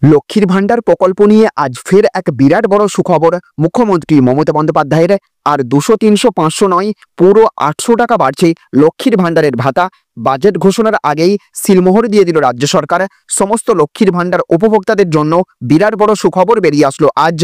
লক্ষ্মীর ভান্ডার প্রকল্প নিয়ে আজ ফের এক বিরাট বড় সুখবর মুখ্যমন্ত্রী মমতা বন্দ্যোপাধ্যায়ের। আর 200, 300, 500 নয়, পুরো 800 টাকা বাড়ছে লক্ষ্মীর ভান্ডারের ভাতা। বাজেট ঘোষণার আগেই সিলমোহর দিয়ে দিল রাজ্য সরকার। সমস্ত লক্ষ্মীর ভান্ডার উপভোক্তাদের জন্য বিরাট বড় সুখবর বেরিয়ে আসলো আজ।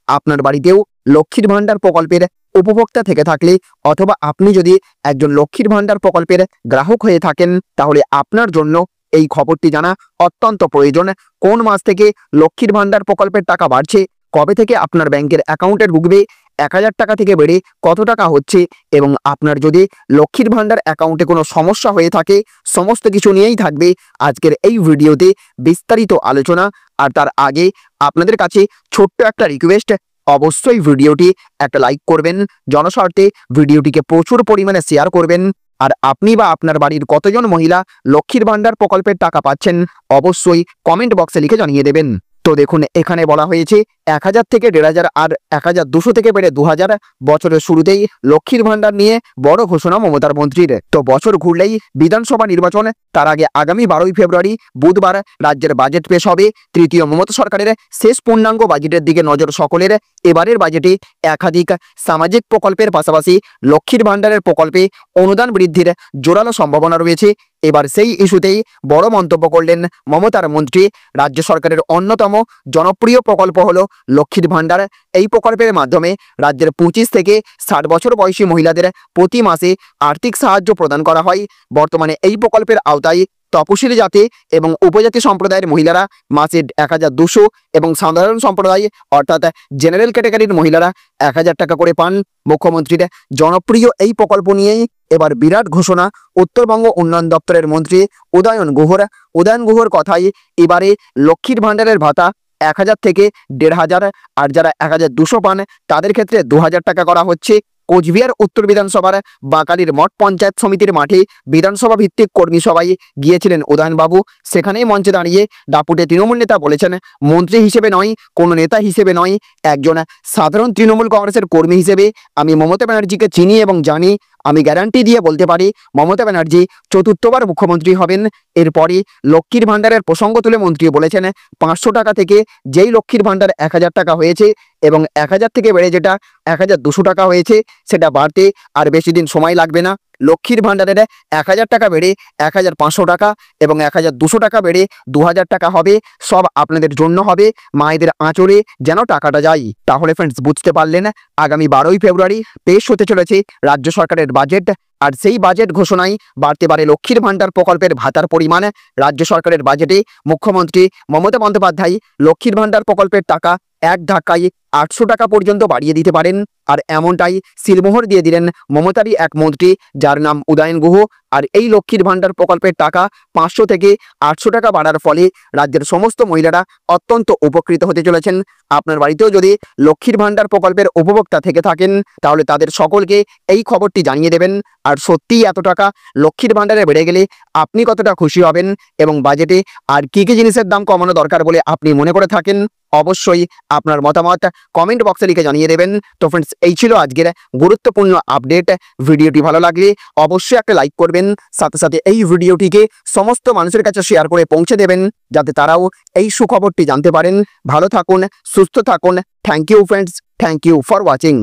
আপনার বাড়িতেও লক্ষ্মীর ভান্ডার প্রকল্পের উপভোক্তা থেকে থাকলে, অথবা আপনি যদি একজন লক্ষ্মীর ভান্ডার প্রকল্পের গ্রাহক হয়ে থাকেন, তাহলে আপনার জন্য এই খবরটি জানা অত্যন্ত প্রয়োজন। কোন মাস থেকে লক্ষ্মীর ভান্ডার প্রকল্পের টাকা বাড়ছে, কবে থেকে আপনার ব্যাংকের অ্যাকাউন্টে ঢুকবে, 1000 টাকা থেকে বেড়ে কত টাকা হচ্ছে, এবং আপনার যদি লক্ষ্মীর ভান্ডার অ্যাকাউন্টে কোনো সমস্যা হয়ে থাকে, সমস্ত কিছু নিয়েই থাকবে আজকের এই ভিডিওতে বিস্তারিত আলোচনা। আর তার আগে আপনাদের কাছে ছোট্ট একটা রিকোয়েস্ট, অবশ্যই ভিডিওটি একটা লাইক করবেন, জনস্বার্থে ভিডিওটিকে প্রচুর পরিমাণে শেয়ার করবেন। আর আপনি বা আপনার বাড়ির কতজন মহিলা লক্ষ্মীর ভান্ডার প্রকল্পের টাকা পাচ্ছেন, অবশ্যই কমেন্ট বক্সে লিখে জানিয়ে দেবেন। তো দেখুন, এখানে বলা হয়েছে 1000 থেকে 1500 আর 1200 থেকে বেড়ে 2000। বছরের শুরুতেই লক্ষ্মীর ভান্ডার নিয়ে বড় ঘোষণা মমতার মন্ত্রীর। তো বছর ঘুরলেই বিধানসভা নির্বাচন, তার আগে আগামী 12ই ফেব্রুয়ারি বুধবার রাজ্যের বাজেট পেশ হবে। তৃতীয় মমতা সরকারের শেষ পূর্ণাঙ্গ বাজেটের দিকে নজর সকলের। এবারের বাজেটে একাধিক সামাজিক প্রকল্পের পাশাপাশি লক্ষ্মীর ভান্ডারের প্রকল্পে অনুদান বৃদ্ধির জোরালো সম্ভাবনা রয়েছে। এবার সেই ইস্যুতেই বড় মন্তব্য করলেন মমতার মন্ত্রী। রাজ্য সরকারের অন্যতম জনপ্রিয় প্রকল্প হলো লক্ষ্মীর ভান্ডার। এই প্রকল্পের মাধ্যমে রাজ্যের 25 থেকে 60 বছর বয়সী মহিলাদের প্রতি মাসে আর্থিক সাহায্য প্রদান করা হয়। বর্তমানে এই প্রকল্পের আওতায় তপশিলি জাতি এবং উপজাতি সম্প্রদায়ের মহিলারা মাসে 1200 এবং সাধারণ সম্প্রদায় অর্থাৎ জেনারেল ক্যাটাগরির মহিলারা 1000 টাকা করে পান। মুখ্যমন্ত্রীর জনপ্রিয় এই প্রকল্প নিয়েই এবার বিরাট ঘোষণা উত্তরবঙ্গ উন্নয়ন দপ্তরের মন্ত্রী উদয়ন গুহর কথাই এবারে লক্ষ্মীর ভান্ডারের ভাতা 1000 থেকে 1500, আর যারা 1200 পান তাদের ক্ষেত্রে 2000 টাকা করা হচ্ছে। কোচবিহার উত্তর বিধানসভার বাকালির মঠ পঞ্চায়েত সমিতির মাঠে বিধানসভা ভিত্তিক কর্মী সভায় গিয়েছিলেন উদয়নবাবু। সেখানেই মঞ্চে দাঁড়িয়ে দাপুটে তৃণমূল নেতা বলেছেন, মন্ত্রী হিসেবে নয়, কোনো নেতা হিসেবে নয়, একজন সাধারণ তৃণমূল কংগ্রেসের কর্মী হিসেবে আমি মমতা ব্যানার্জিকে চিনি এবং জানি। আমি গ্যারান্টি দিয়ে বলতে পারি মমতা ব্যানার্জি চতুর্থবার মুখ্যমন্ত্রী হবেন। এরপরই লক্ষ্মীর ভান্ডারের প্রসঙ্গ তুলে মন্ত্রী বলেছেন, 500 টাকা থেকে যেই লক্ষ্মীর ভান্ডার 1000 টাকা হয়েছে এবং 1000 থেকে বেড়ে যেটা 1200 টাকা হয়েছে, সেটা বাড়তে আর বেশি দিন সময় লাগবে না। লক্ষ্মীর ভান্ডারের 1000 টাকা বেড়ে 1500 টাকা এবং 1200 টাকা বেড়ে 2000 টাকা হবে। সব আপনাদের জন্য হবে, মায়েদের আঁচড়ে যেন টাকাটা যায়। তাহলে ফ্রেন্ডস, বুঝতে পারলেন, আগামী 12ই ফেব্রুয়ারি পেশ হতে চলেছে রাজ্য সরকারের বাজেট। আর সেই বাজেট ঘোষণায় বাড়তে পারে লক্ষ্মীর ভান্ডার প্রকল্পের ভাতার পরিমাণ। রাজ্য সরকারের বাজেটে মুখ্যমন্ত্রী মমতা বন্দ্যোপাধ্যায় লক্ষ্মীর ভান্ডার প্রকল্পের টাকা এক ধাক্কায় 800 টাকা পর্যন্ত বাড়িয়ে দিতে পারেন। আর এমনটাই সিলমোহর দিয়ে দিলেন মমতারই এক মন্ত্রী, যার নাম উদয়ন গুহ। আর এই লক্ষ্মীর ভান্ডার প্রকল্পের টাকা 500 থেকে 800 টাকা বাড়ার ফলে রাজ্যের সমস্ত মহিলারা অত্যন্ত উপকৃত হতে চলেছেন। আপনার বাড়িতেও যদি লক্ষ্মীর ভান্ডার প্রকল্পের উপভোক্তা থেকে থাকেন, তাহলে তাদের সকলকে এই খবরটি জানিয়ে দেবেন। আর সত্যিই এত টাকা লক্ষ্মীর ভান্ডারে বেড়ে গেলে আপনি কতটা খুশি হবেন, এবং বাজেটে আর কি কি জিনিসের দাম কমানো দরকার বলে আপনি মনে করে থাকেন, অবশ্যই আপনার মতামত কমেন্ট বক্সে লিখে জানিয়ে দেবেন। তো ফ্রেন্ডস, এই ছিল আজকের গুরুত্বপূর্ণ আপডেট। ভিডিওটি ভালো লাগলে অবশ্যই একটা লাইক করবেন, সাথে সাথে এই ভিডিওটিকে সমস্ত মানুষের কাছে শেয়ার করে পৌঁছে দেবেন, যাতে তারাও এই সুখবরটি জানতে পারেন। ভালো থাকুন, সুস্থ থাকুন। Thank you friends, thank you for watching.